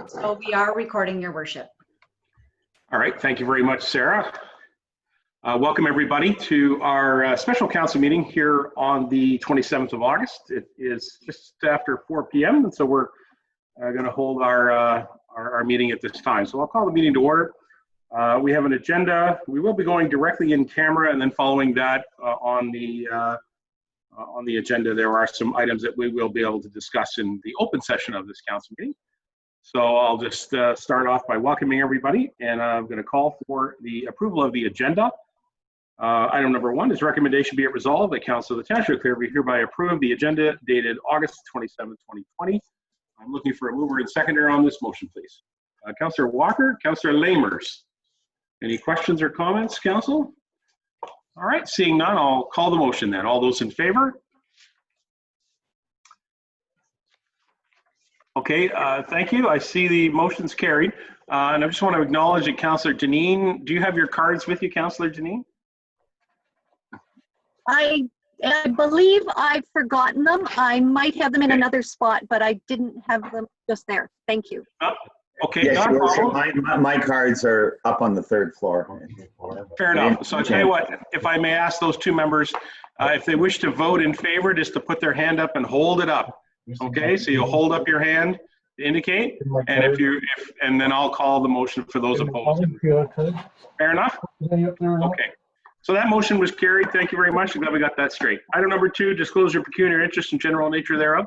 So we are recording, Your Worship. All right, thank you very much, Sarah. Welcome everybody to our special council meeting here on the 27th of August. It is just after 4 p.m. and so we're going to hold our meeting at this time. So I'll call the meeting to order. We have an agenda. We will be going directly in camera, and then following that on the agenda, there are some items that we will be able to discuss in the open session of this council meeting. So I'll just start off by welcoming everybody, and I'm going to call for the approval of the agenda. Item number 1 is recommendation be it resolved that Council of the Township of Clearview hereby approve the agenda dated August 27, 2020. I'm looking for a mover and seconder on this motion, please. Councillor Walker, Councillor Lamers. Any questions or comments, Council? All right, seeing none, I'll call the motion then. All those in favor? Okay, thank you. I see the motion's carried. And I just want to acknowledge that Councillor Janine, do you have your cards with you, Councillor Janine? I believe I've forgotten them. I might have them in another spot, but I didn't have them just there. Thank you. Oh, okay, Yes, not a problem. my cards are up on the 3rd floor. Fair enough. So I'll tell you what, if I may ask those two members, if they wish to vote in favor, just to put their hand up and hold it up. Okay, so you'll hold up your hand to indicate, and and then I'll call the motion for those opposed. Fair enough? Okay. So that motion was carried. Thank you very much. I'm glad we got that straight. Item number 2, disclosure of pecuniary interest and general nature thereof.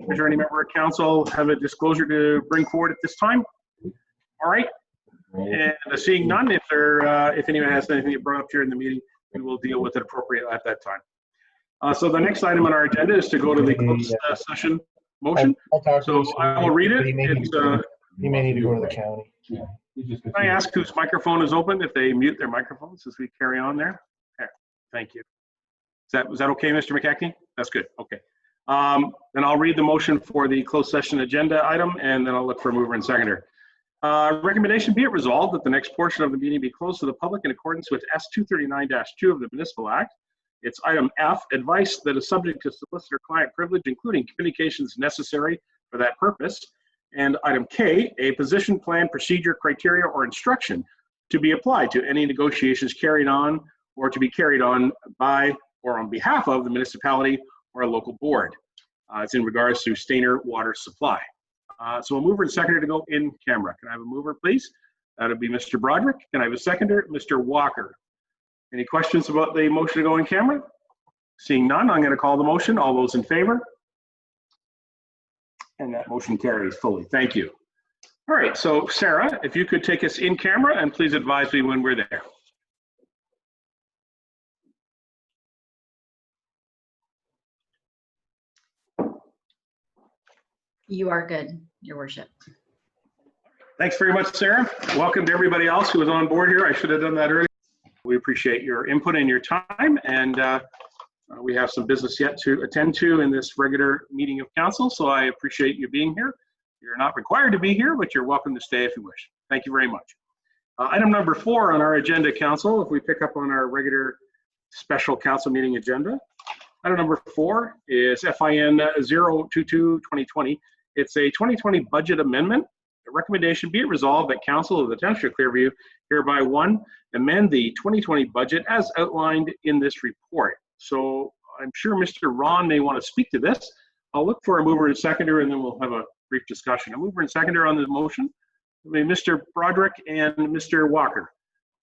Is there any member of council have a disclosure to bring forward at this time? All right. And seeing none, if anyone has anything to bring up here in the meeting, we will deal with it appropriately at that time. So the next item on our agenda is to go to the closed session motion. So I will read it. You may need to go to the county. Can I ask whose microphone is open if they mute their microphones as we carry on there? Okay, thank you. Was that okay, Mr. McKechnie? That's good. Okay. Then I'll read the motion for the closed session agenda item, and then I'll look for a mover and seconder. Recommendation be it resolved that the next portion of the meeting be closed to the public in accordance with S239-2 of the Municipal Act. It's item F, advice that is subject to solicitor-client privilege, including communications necessary for that purpose. And item K, a position, plan, procedure, criteria, or instruction to be applied to any negotiations carried on or to be carried on by or on behalf of the municipality or a local board. It's in regards to Stainer water supply. So a mover and seconder to go in camera. Can I have a mover, please? That would be Mr. Broderick. Can I have a seconder? Mr. Walker. Any questions about the motion to go in camera? Seeing none, I'm going to call the motion. All those in favor? And that motion carries fully. Thank you. All right, so Sarah, if you could take us in camera and please advise me when we're there. You are good, Your Worship. Thanks very much, Sarah. Welcome to everybody else who was on board here. I should have done that earlier. We appreciate your input and your time, and we have some business yet to attend to in this regular meeting of council, so I appreciate you being here. You're not required to be here, but you're welcome to stay if you wish. Thank you very much. Item number 4 on our agenda, council, if we pick up on our regular special council meeting agenda. Item number 4 is FIN 022-2020. It's a 2020 budget amendment. The recommendation be it resolved that Council of the Township of Clearview hereby 1, amend the 2020 budget as outlined in this report. So I'm sure Mr. Ron may want to speak to this. I'll look for a mover and seconder, and then we'll have a brief discussion. A mover and seconder on the motion. Mr. Broderick and Mr. Walker.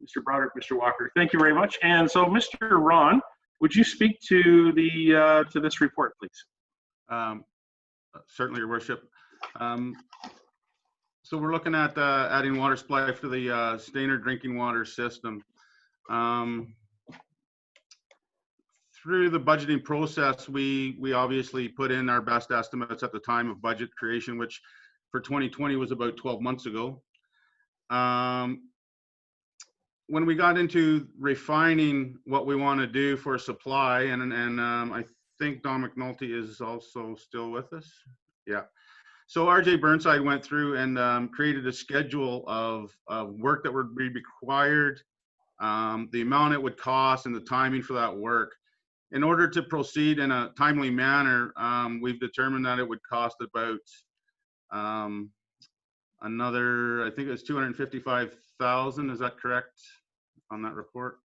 Mr. Broderick, Mr. Walker. Thank you very much. And so, Mr. Ron, would you speak to the to this report, please? Certainly, Your Worship. So we're looking at adding water supply for the Stainer drinking water system. Through the budgeting process, we obviously put in our best estimates at the time of budget creation, which for 2020 was about 12 months ago. When we got into refining what we want to do for supply, and I think Don McNulty is also still with us. Yeah. So RJ Burnside went through and created a schedule of work that would be required, the amount it would cost, and the timing for that work. in order to proceed in a timely manner, we've determined that it would cost about another, I think it was 255,000. Is that correct on that report?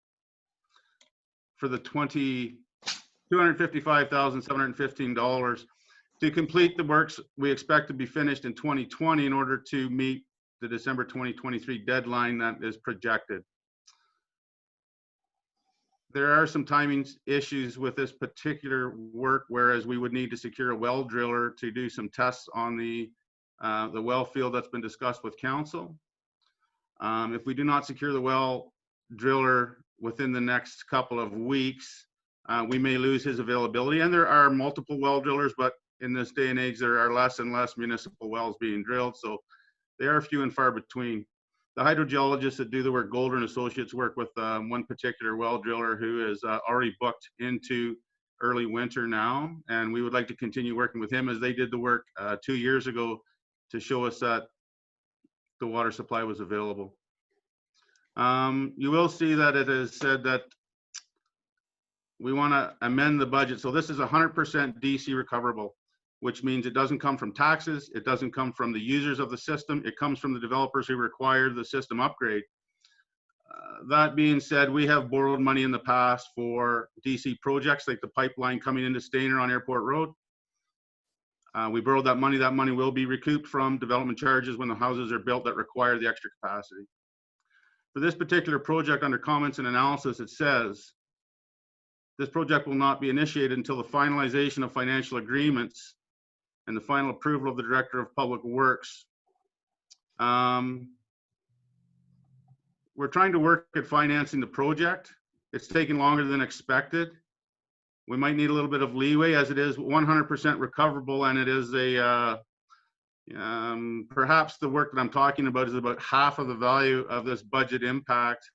For the $255,715 to complete the works we expect to be finished in 2020 in order to meet the December 2023 deadline that is projected. There are some timing issues with this particular work, whereas we would need to secure a well driller to do some tests on the well field that's been discussed with council. If we do not secure the well driller within the next couple of weeks, we may lose his availability. And there are multiple well drillers, but in this day and age, there are less and less municipal wells being drilled, so they are few and far between. The hydrogeologists that do the work, Golder and Associates, work with one particular well driller who is already booked into early winter now, and we would like to continue working with him as they did the work 2 years ago to show us that the water supply was available. You will see that it is said that we want to amend the budget. So this is 100% DC recoverable, which means it doesn't come from taxes. It doesn't come from the users of the system. It comes from the developers who required the system upgrade. That being said, we have borrowed money in the past for DC projects like the pipeline coming into Stainer on Airport Road. We borrowed that money. That money will be recouped from development charges when the houses are built that require the extra capacity. For this particular project, under comments and analysis, it says, this project will not be initiated until the finalization of financial agreements and the final approval of the Director of Public Works. We're trying to work at financing the project. It's taking longer than expected. We might need a little bit of leeway as it is 100% recoverable, and it is a, perhaps the work that I'm talking about is about half of the value of this budget impact.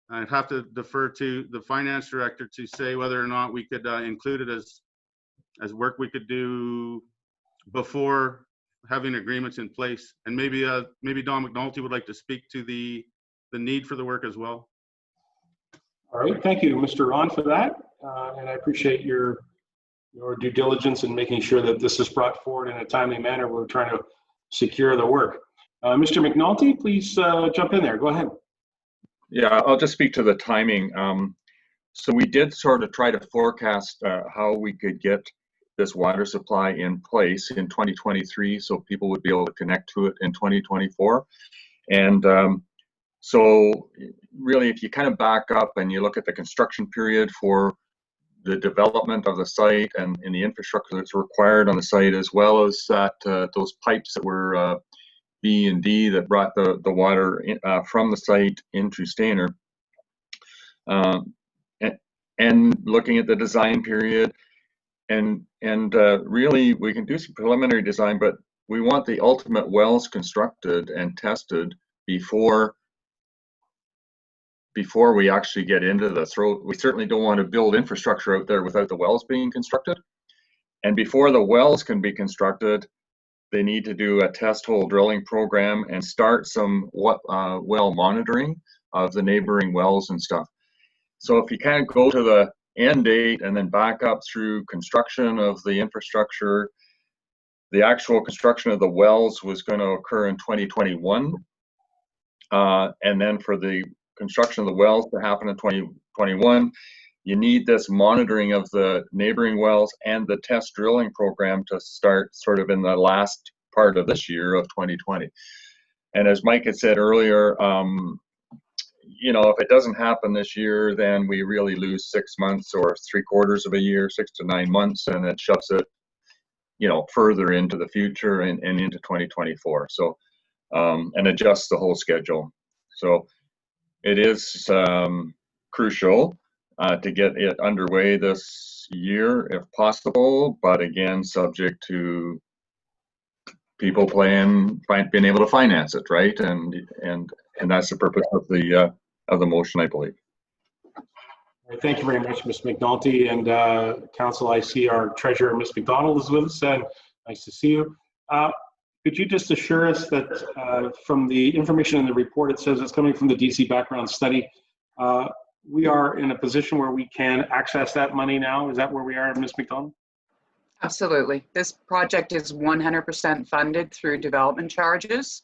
I'd have to defer to the finance director to say whether or not we could include it as work we could do before having agreements in place. And maybe Don McNulty would like to speak to the need for the work as well. All right, thank you, Mr. Ron, for that. And I appreciate your due diligence in making sure that this is brought forward in a timely manner. We're trying to secure the work. Mr. McNulty, please jump in there. Go ahead. Yeah, I'll just speak to the timing. So we did sort of try to forecast how we could get this water supply in place in 2023 so people would be able to connect to it in 2024. And so really, if you kind of back up and you look at the construction period for the development of the site and the infrastructure that's required on the site, as well as that those pipes that were B and D that brought the water in, from the site into Stainer, and looking at the design period, and really we can do some preliminary design, but we want the ultimate wells constructed and tested before we actually get into the throat. We certainly don't want to build infrastructure out there without the wells being constructed. And before the wells can be constructed, they need to do a test hole drilling program and start some well monitoring of the neighboring wells and stuff. So if you kind of go to the end date and then back up through construction of the infrastructure, the actual construction of the wells was going to occur in 2021. And then for the construction of the wells to happen in 2021, you need this monitoring of the neighboring wells and the test drilling program to start sort of in the last part of this year of 2020. And as Mike had said earlier, you know, if it doesn't happen this year, then we really lose 6 months or 3/4 of a year, 6 to 9 months, and it shoves it, you know, further into the future and into 2024. So, and adjusts the whole schedule. So it is crucial to get it underway this year if possible, but again, subject to people being able to finance it, right? And that's the purpose of the motion, I believe. Thank you very much, Ms. McNulty. And Council, I see our treasurer, Ms. McDonald, is with us, and nice to see you. Could you just assure us that from the information in the report, it says it's coming from the DC background study. we are in a position where we can access that money now? Is that where we are, Ms. McDonald? Absolutely. This project is 100% funded through development charges.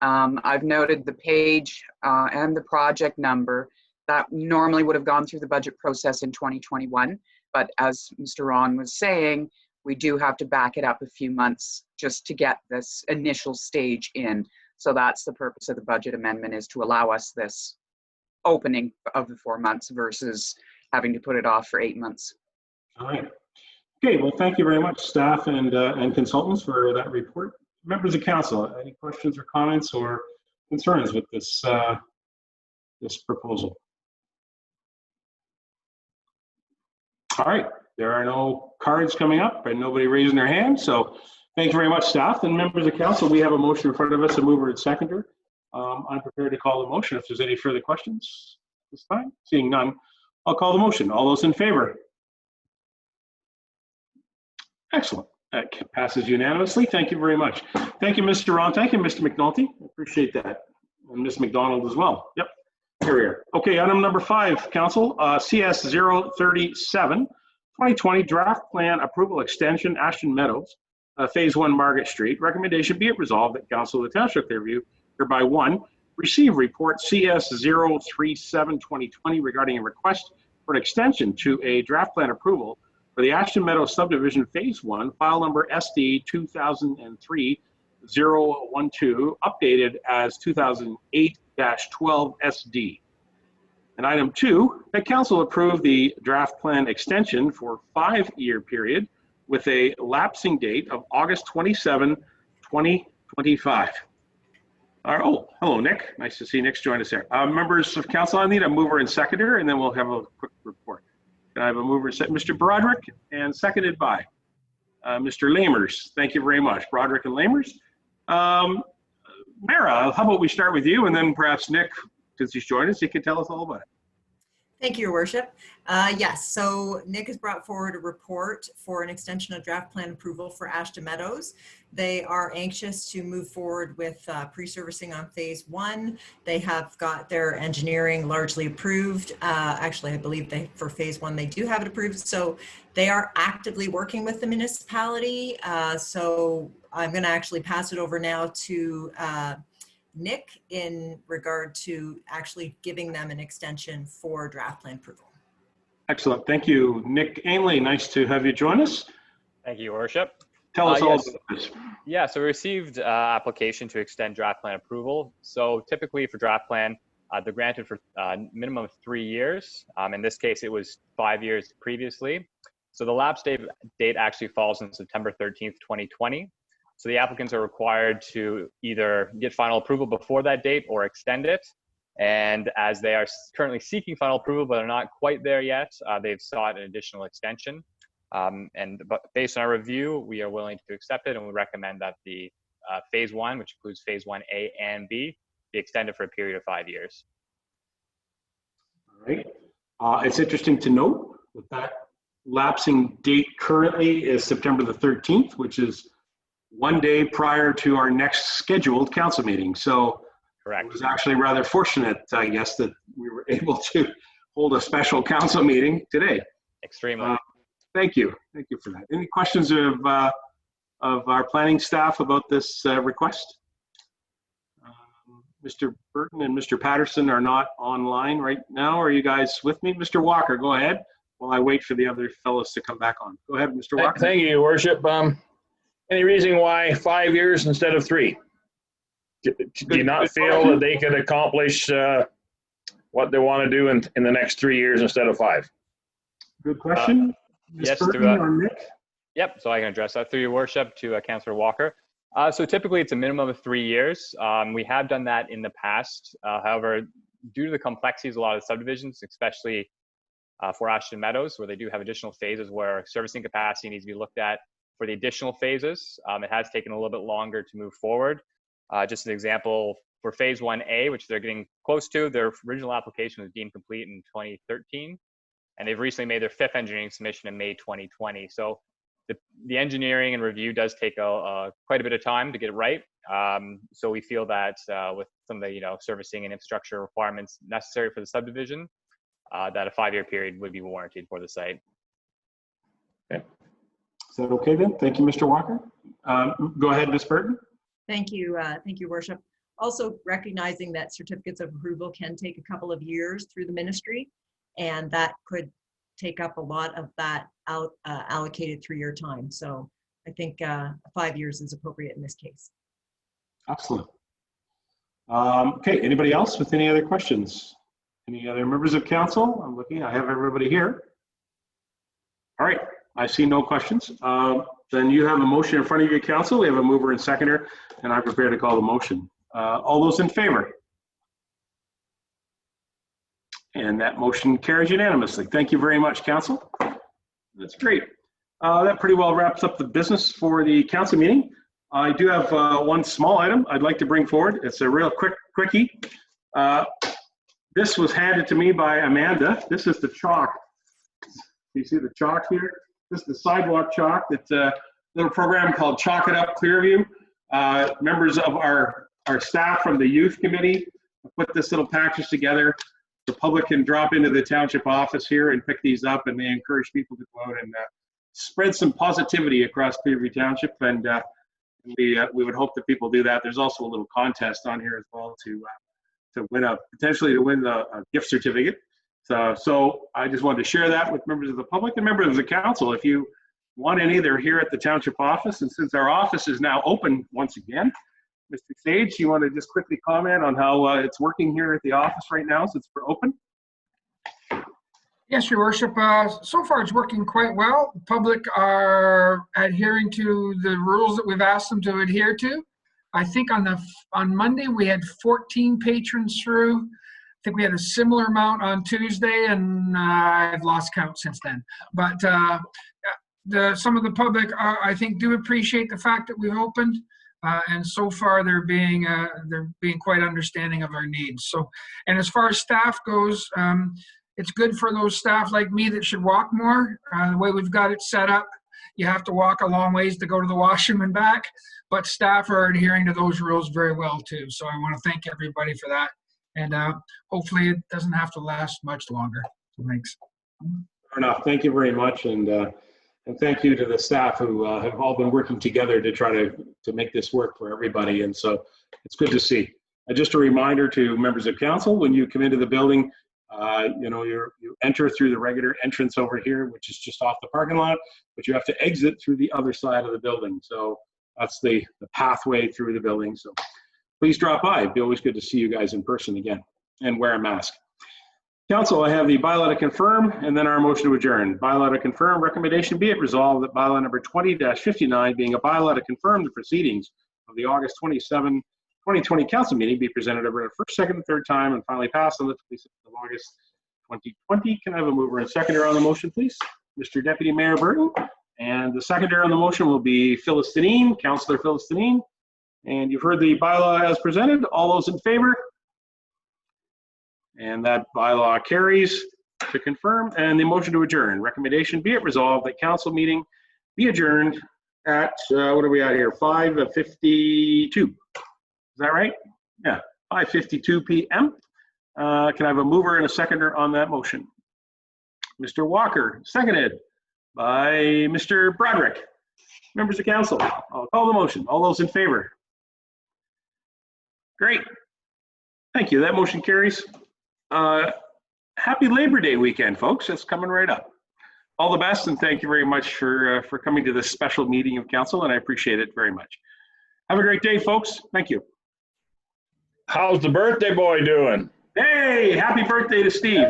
I've noted the page and the project number that normally would have gone through the budget process in 2021. But as Mr. Ron was saying, we do have to back it up a few months just to get this initial stage in. So that's the purpose of the budget amendment, is to allow us this opening of the 4 months versus having to put it off for 8 months. All right. Okay, well, thank you very much, staff and consultants, for that report. Members of council, any questions or comments or concerns with this this proposal? All right, there are no cards coming up and nobody raising their hand, so thank you very much, staff and members of council. We have a motion in front of us, a mover and seconder. I'm prepared to call the motion if there's any further questions this time. Seeing none, I'll call the motion. All those in favor? Excellent. That passes unanimously. Thank you very much. Thank you, Mr. Ron. Thank you, Mr. McNulty. I appreciate that. And Ms. McDonald as well. Yep. Here we are. Okay, item number 5, council, CS 037, 2020 draft plan approval extension, Ashton Meadows, phase 1 Margaret Street. Recommendation be it resolved that council of the township of Clearview hereby 1, receive report CS 037, 2020 regarding a request for an extension to a draft plan approval for the Ashton Meadows subdivision phase 1, file number SD 2003-012, updated as 2008-12 SD. And item 2, that council approve the draft plan extension for 5-year period with a lapsing date of August 27, 2025. Oh, hello, Nick. Nice to see Nick's joined us there. Members of council, I need a mover and seconder, and then we'll have a quick report. Can I have a mover and second? Mr. Broderick, and seconded by Mr. Lamers. Thank you very much, Broderick and Lamers. Mara, how about we start with you, and then perhaps Nick, since he's joined us, he can tell us all about it. Thank you, Your Worship. Yes, so Nick has brought forward a report for an extension of draft plan approval for Ashton Meadows. They are anxious to move forward with pre-servicing on phase 1. They have got their engineering largely approved. Actually, I believe for phase 1, they do have it approved. So they are actively working with the municipality. So I'm going to actually pass it over now to Nick in regard to actually giving them an extension for draft plan approval. Excellent. Thank you, Nick Ainley. Nice to have you join us. Thank you, Your Worship. Tell us all yes. about this. Yeah, so we received application to extend draft plan approval. So typically for draft plan, they're granted for minimum of 3 years. In this case, it was 5 years previously. So the lapse date actually falls on September 13th, 2020. So the applicants are required to either get final approval before that date or extend it. And as they are currently seeking final approval, but are not quite there yet, they've sought an additional extension. But based on our review, we are willing to accept it, and we recommend that the phase 1, which includes phase 1A and B, be extended for a period of 5 years. All right. It's interesting to note that lapsing date currently is September the 13th, which is 1 day prior to our next scheduled council meeting. So correct. It was actually rather fortunate, I guess, that we were able to hold a special council meeting today. Extremely. Thank you. Thank you for that. Any questions of our planning staff about this request? Mr. Burton and Mr. Patterson are not online right now. Are you guys with me? Mr. Walker, go ahead while I wait for the other fellows to come back on. Go ahead, Mr. Walker. Thank you, Your Worship. Any reason why 5 years instead of 3? Do you not feel that they could accomplish what they want to do in the next 3 years instead of 5? Good question. Yes, Burton or Nick? Yep, so I can address that through Your Worship to Councillor Walker. So typically it's a minimum of 3 years. We have done that in the past. However, due to the complexities of a lot of subdivisions, especially for Ashton Meadows, where they do have additional phases where servicing capacity needs to be looked at for the additional phases, it has taken a little bit longer to move forward. Just an example, for phase 1A, which they're getting close to, their original application was deemed complete in 2013, and they've recently made their 5th engineering submission in May 2020. So the engineering and review does take quite a bit of time to get it right. So we feel that with some of the servicing and infrastructure requirements necessary for the subdivision, that a 5-year period would be warranted for the site. Is that okay then? Thank you, Mr. Walker. Go ahead, Ms. Burton. Thank you, Your Worship. Also recognizing that certificates of approval can take a couple of years through the ministry, and that could take up a lot of that allocated 3-year time. So I think 5 years is appropriate in this case. Excellent. Okay, anybody else with any other questions? Any other members of council? I'm looking, I have everybody here. All right, I see no questions. Then you have a motion in front of you, council. We have a mover and seconder, and I'm prepared to call the motion. All those in favor? And that motion carries unanimously. Thank you very much, council. That's great. That pretty well wraps up the business for the council meeting. I do have one small item I'd like to bring forward. It's a real quickie. This was handed to me by Amanda. This is the chalk. You see the chalk here? This is the sidewalk chalk. It's a little program called Chalk It Up Clearview. Members of our staff from the youth committee put this little package together. The public can drop into the township office here and pick these up, and they encourage people to go out and spread some positivity across Clearview Township. And we would hope that people do that. There's also a little contest on here as well to win potentially to win a gift certificate. So I just wanted to share that with members of the public and members of the council. If you want any, they're here at the township office. And since our office is now open once again, Mr. Sage, you want to just quickly comment on how it's working here at the office right now since we're open? Yes, Your Worship. So far it's working quite well. The public are adhering to the rules that we've asked them to adhere to. I think on Monday we had 14 patrons through. I think we had a similar amount on Tuesday, and I've lost count since then. But some of the public, I think, do appreciate the fact that we've opened, and so far they're being quite understanding of our needs. So, and as far as staff goes, it's good for those staff like me that should walk more. The way we've got it set up, you have to walk a long ways to go to the washroom and back, but staff are adhering to those rules very well too. So I want to thank everybody for that. And hopefully it doesn't have to last much longer. So thanks. Fair enough. Thank you very much. And thank you to the staff who have all been working together to try to make this work for everybody. And so it's good to see. Just a reminder to members of council, when you come into the building, you enter through the regular entrance over here, which is just off the parking lot, but you have to exit through the other side of the building. So that's the pathway through the building. So please drop by. It'd be always good to see you guys in person again, and wear a mask. Council, I have the bylaw to confirm and then our motion to adjourn. Bylaw to confirm, recommendation be it resolved that bylaw number 20-59, being a bylaw to confirm the proceedings of the August 27, 2020 council meeting, be presented over the first, second, and third time and finally passed on the 26th of August 2020. Can I have a mover and seconder on the motion, please? Mr. Deputy Mayor Burton. And the seconder on the motion will be Phyllis Dineen, Councillor Phyllis Dineen. And you've heard the bylaw as presented. All those in favor? And that bylaw carries to confirm. And the motion to adjourn. Recommendation be it resolved that council meeting be adjourned at, what are we at here? 5:52. Is that right? Yeah, 5:52 p.m. Can I have a mover and a seconder on that motion? Mr. Walker, seconded by Mr. Broderick. Members of council, I'll call the motion. All those in favor? Great. Thank you. That motion carries. Happy Labor Day weekend, folks. It's coming right up. All the best, and thank you very much for coming to this special meeting of council, and I appreciate it very much. Have a great day, folks. Thank you. How's the birthday boy doing? Hey, happy birthday to Steve.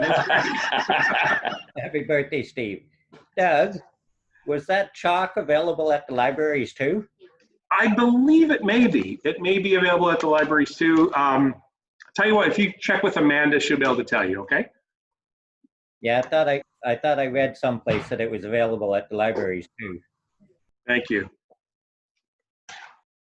Happy birthday, Steve. Doug, was that chalk available at the libraries too? I believe it may be. It may be available at the libraries too. I'll tell you what, if you check with Amanda, she'll be able to tell you, okay? Yeah, I thought I read someplace that it was available at the libraries too. Thank you.